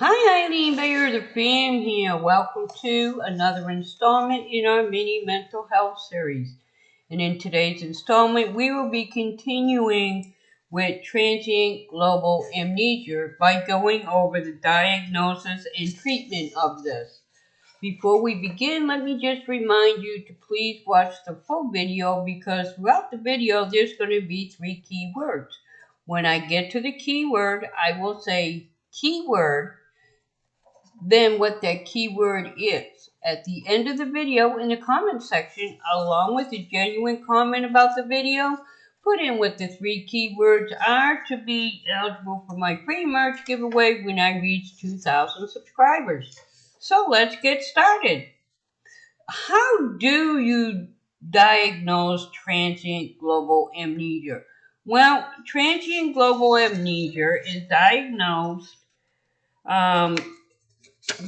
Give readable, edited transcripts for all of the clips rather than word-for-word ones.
Hi, Eileen Veilleux, the fam here. Welcome to another installment in our mini mental health series. And in today's installment, we will be continuing with transient global amnesia by going over the diagnosis and treatment of this. Before we begin, let me just remind you to please watch the full video because throughout the video, there's going to be three key words. When I get to the keyword, I will say keyword, then what that keyword is. At the end of the video, in the comment section, along with a genuine comment about the video, put in what the three keywords are to be eligible for my free merch giveaway when I reach 2,000 subscribers. So let's get started. How do you diagnose transient global amnesia? Well, transient global amnesia is diagnosed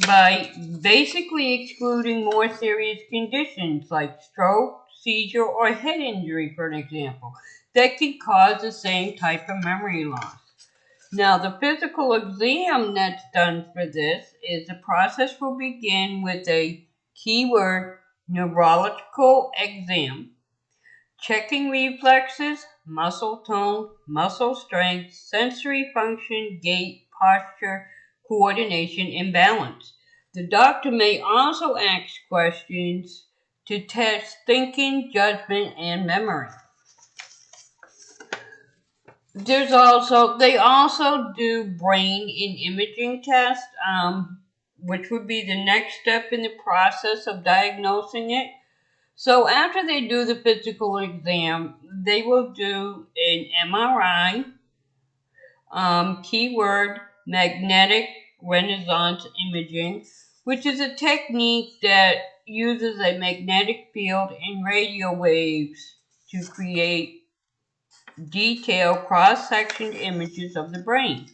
by basically excluding more serious conditions like stroke, seizure, or head injury, for an example, that can cause the same type of memory loss. Now, the physical exam that's done for this is the process will begin with a keyword neurological exam, checking reflexes, muscle tone, muscle strength, sensory function, gait, posture, coordination, and balance. The doctor may also ask questions to test thinking, judgment, and memory. They also do brain and imaging tests, which would be the next step in the process of diagnosing it. So after they do the physical exam, they will do an MRI, keyword magnetic resonance imaging, which is a technique that uses a magnetic field and radio waves to create detailed cross-sectioned images of the brain.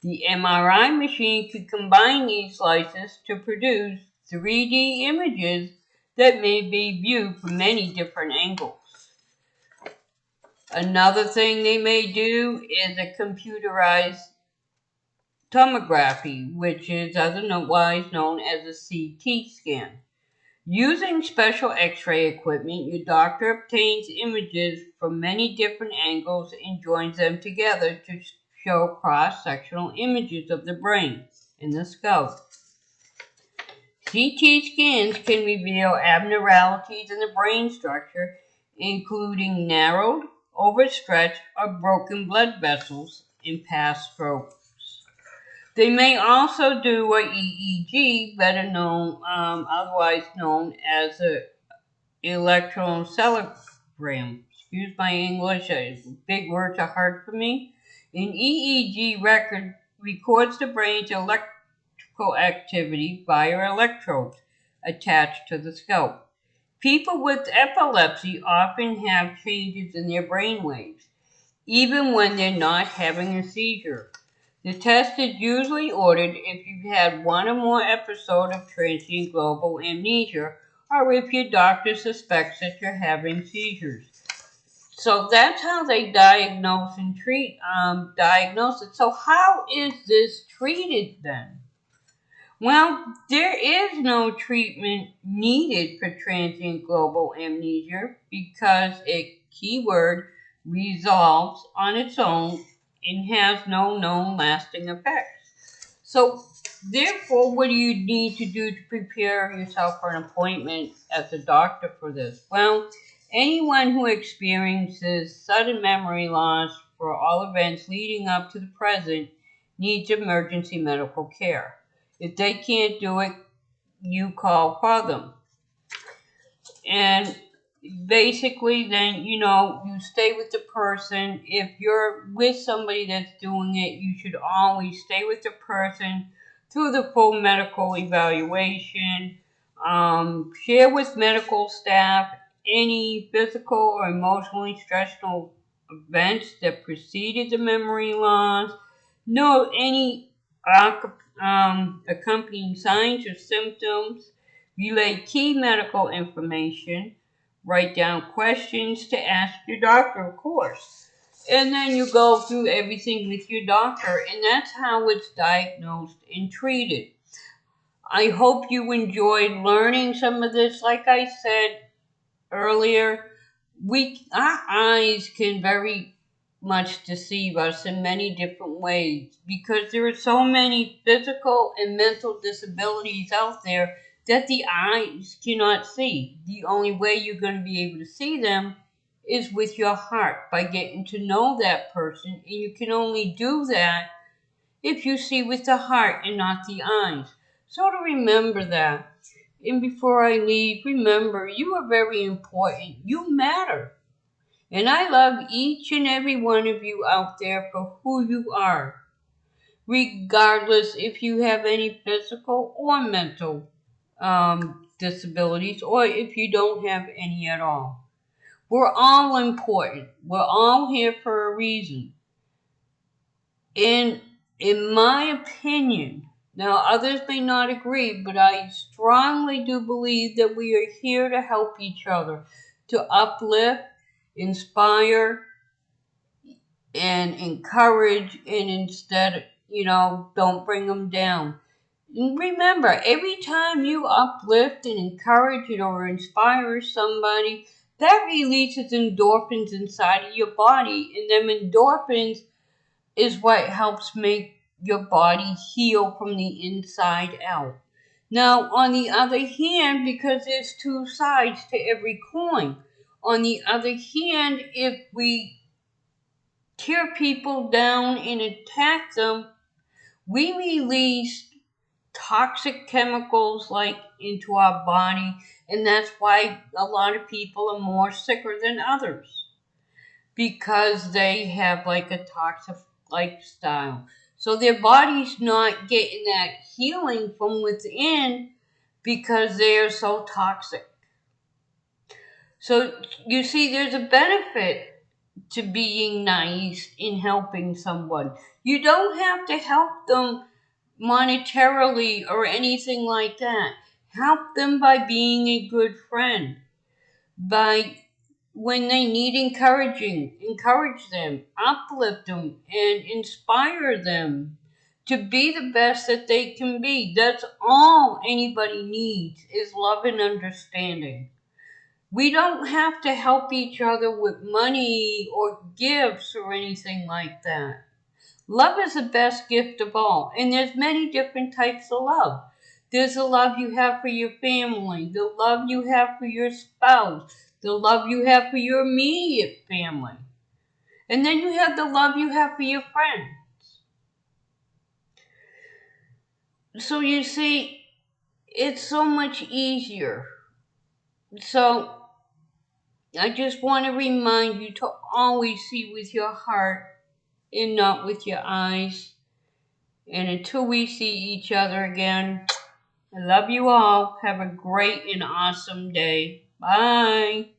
The MRI machine could combine these slices to produce 3D images that may be viewed from many different angles. Another thing they may do is a computerized tomography, which is otherwise known as a CT scan. Using special X-ray equipment, your doctor obtains images from many different angles and joins them together to show cross-sectional images of the brain and the skull. CT scans can reveal abnormalities in the brain structure, including narrowed, overstretched, or broken blood vessels in past strokes. They may also do an EEG, otherwise known as an electroencephalogram. Excuse my English, big words are hard for me. An EEG record records the brain's electrical activity via electrodes attached to the scalp. People with epilepsy often have changes in their brain waves, even when they're not having a seizure. The test is usually ordered if you've had one or more episodes of transient global amnesia or if your doctor suspects that you're having seizures. So that's how they diagnose and diagnose it. So how is this treated then? Well, there is no treatment needed for transient global amnesia because a keyword resolves on its own and has no known lasting effects. So, therefore, what do you need to do to prepare yourself for an appointment as a doctor for this? Well, anyone who experiences sudden memory loss for all events leading up to the present needs emergency medical care. If they can't do it, you call for them. And basically then, you stay with the person. If you're with somebody that's doing it, you should always stay with the person through the full medical evaluation. Share with medical staff any physical or emotionally stressful events that preceded the memory loss. Note any accompanying signs or symptoms. Relay key medical information. Write down questions to ask your doctor, of course. And then you go through everything with your doctor, and that's how it's diagnosed and treated. I hope you enjoyed learning some of this. Like I said earlier, our eyes can very much deceive us in many different ways because there are so many physical and mental disabilities out there that the eyes cannot see. The only way you're going to be able to see them is with your heart by getting to know that person, and you can only do that if you see with the heart and not the eyes. So to remember that. And before I leave, remember you are very important. You matter. And I love each and every one of you out there for who you are, regardless if you have any physical or mental disabilities or if you don't have any at all. We're all important. We're all here for a reason. And in my opinion, now others may not agree, but I strongly do believe that we are here to help each other, to uplift, inspire, and encourage, and instead, don't bring them down. And remember, every time you uplift and encourage it or inspire somebody, that releases endorphins inside of your body, and them endorphins is what helps make your body heal from the inside out. Now, on the other hand, because there's two sides to every coin, on the other hand, if we tear people down and attack them, we release toxic chemicals like into our body, and that's why a lot of people are more sicker than others because they have like a toxic lifestyle. So their body's not getting that healing from within because they are so toxic. So you see, there's a benefit to being nice in helping someone. You don't have to help them monetarily or anything like that. Help them by being a good friend, by when they need encouraging, encourage them, uplift them, and inspire them to be the best that they can be. That's all anybody needs is love and understanding. We don't have to help each other with money or gifts or anything like that. Love is the best gift of all, and there's many different types of love. There's the love you have for your family, the love you have for your spouse, the love you have for your immediate family, and then you have the love you have for your friends. So you see, it's so much easier. So I just want to remind you to always see with your heart and not with your eyes. And until we see each other again, I love you all. Have a great and awesome day. Bye.